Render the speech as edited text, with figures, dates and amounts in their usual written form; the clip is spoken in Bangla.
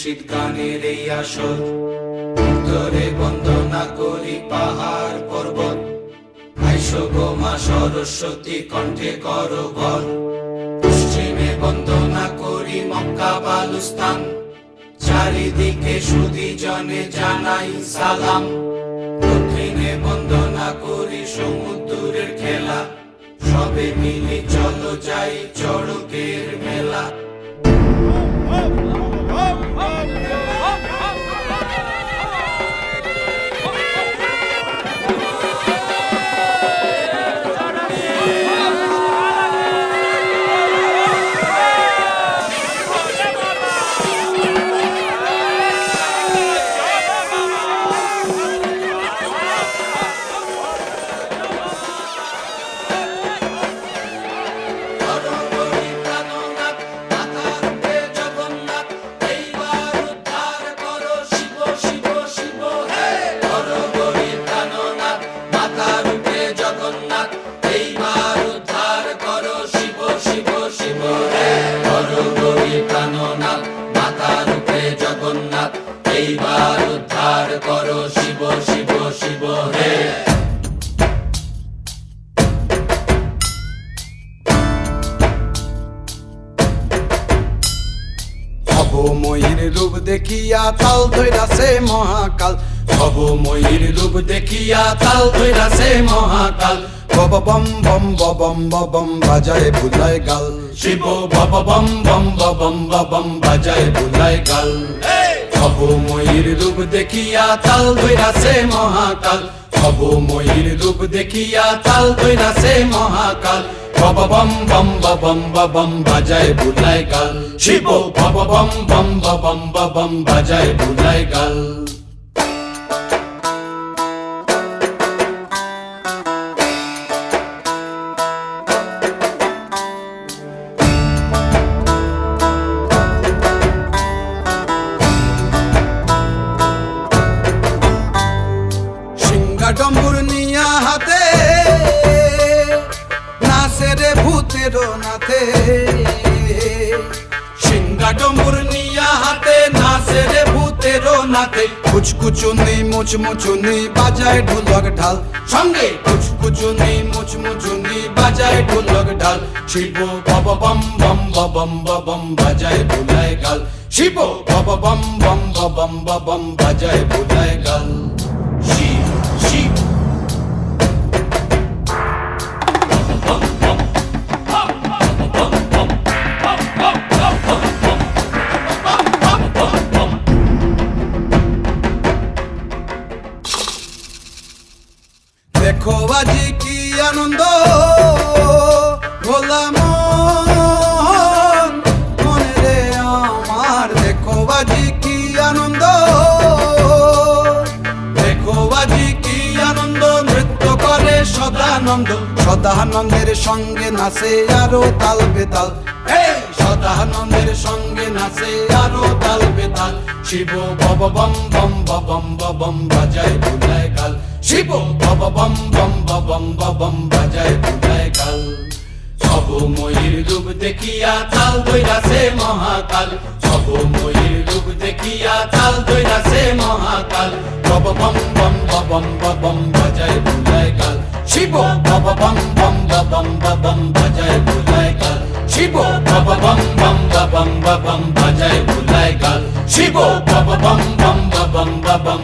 মুর্শিদ গানের এই আসর। উত্তরে বন্দনা করি পাহাড় পর্বত, আইসো গো মা সরস্বতী কণ্ঠে করো ভর। পশ্চিমে বন্দনা করি মক্কা বালুস্তান, চারিদিকে সুধী জনে জানাই সালাম। দক্ষিণে বন্দনা করি সমুদ্রের খেলা, সবে মিলে চলো যাই চড়কের মেলা। এইবার উদ্ধার করো শিব শিব শিব হে। ভবময়ীর রূপ দেখিয়া তাল ধইরাছে মহাকাল, ভবময়ীর রূপ দেখিয়া তাল ধইরাছে মহাকাল। বব বম বম বম বম বাজায় বুলায় গাল, শিব বব বম বম বম বম বাজায় বুলায় গাল। ভবময়ীর রূপ দেখিয়া তাল ধইরাছে মহাকাল, ভবময়ীর রূপ দেখিয়া তাল ধইরাছে মহাকাল। বব বম বম বম বাজায় বুলায় গাল, শিব বব বম বম বম বাজায় বুলায় গাল। ডম্বুর নিয়া হাতে নাচে রে ভূতের নাথে, সিংহা ডম্বুর নিয়া হাতে নাচে রে ভূতের নাথে। কুচকুচুনি মুচমুচুনি বাজায় ঢোলক ঢাল, সঙ্গে কুচকুচুনি মুচমুচুনি বাজায় ঢোলক ঢাল। শিব বব বম বম বম বাজায় বুলায় গাল, শিব বব বম বম বম বাজায় বুলায় গাল। শিব শিব দেখো আজি কি আনন্দ ভোলা মনে রে আমার, দেখো আজি কি আনন্দ, দেখো আজি কি আনন্দ, নৃত্য করে সদানন্দ। সদানন্দের সঙ্গে নাচে আরো তাল বেতাল, এই সদানন্দের সঙ্গে নাচে আরো তাল বেতাল। শিব বব বম বম বাজায় বুলায় গাল, শিব বব বম বম বাজায় বুলায় গাল। ভবময়ীর রূপ দেখিয়া তাল ধইরাছে মহাকাল, ভবময়ীর রূপ দেখিয়া তাল ধইরাছে মহাকাল। বব বম বম বাজায় বুলায় গাল, শিব বব বম বম বাজায় বুলায় গাল, শিব বব বম বম বাজায় বুলায় গাল, শিব বব বম বম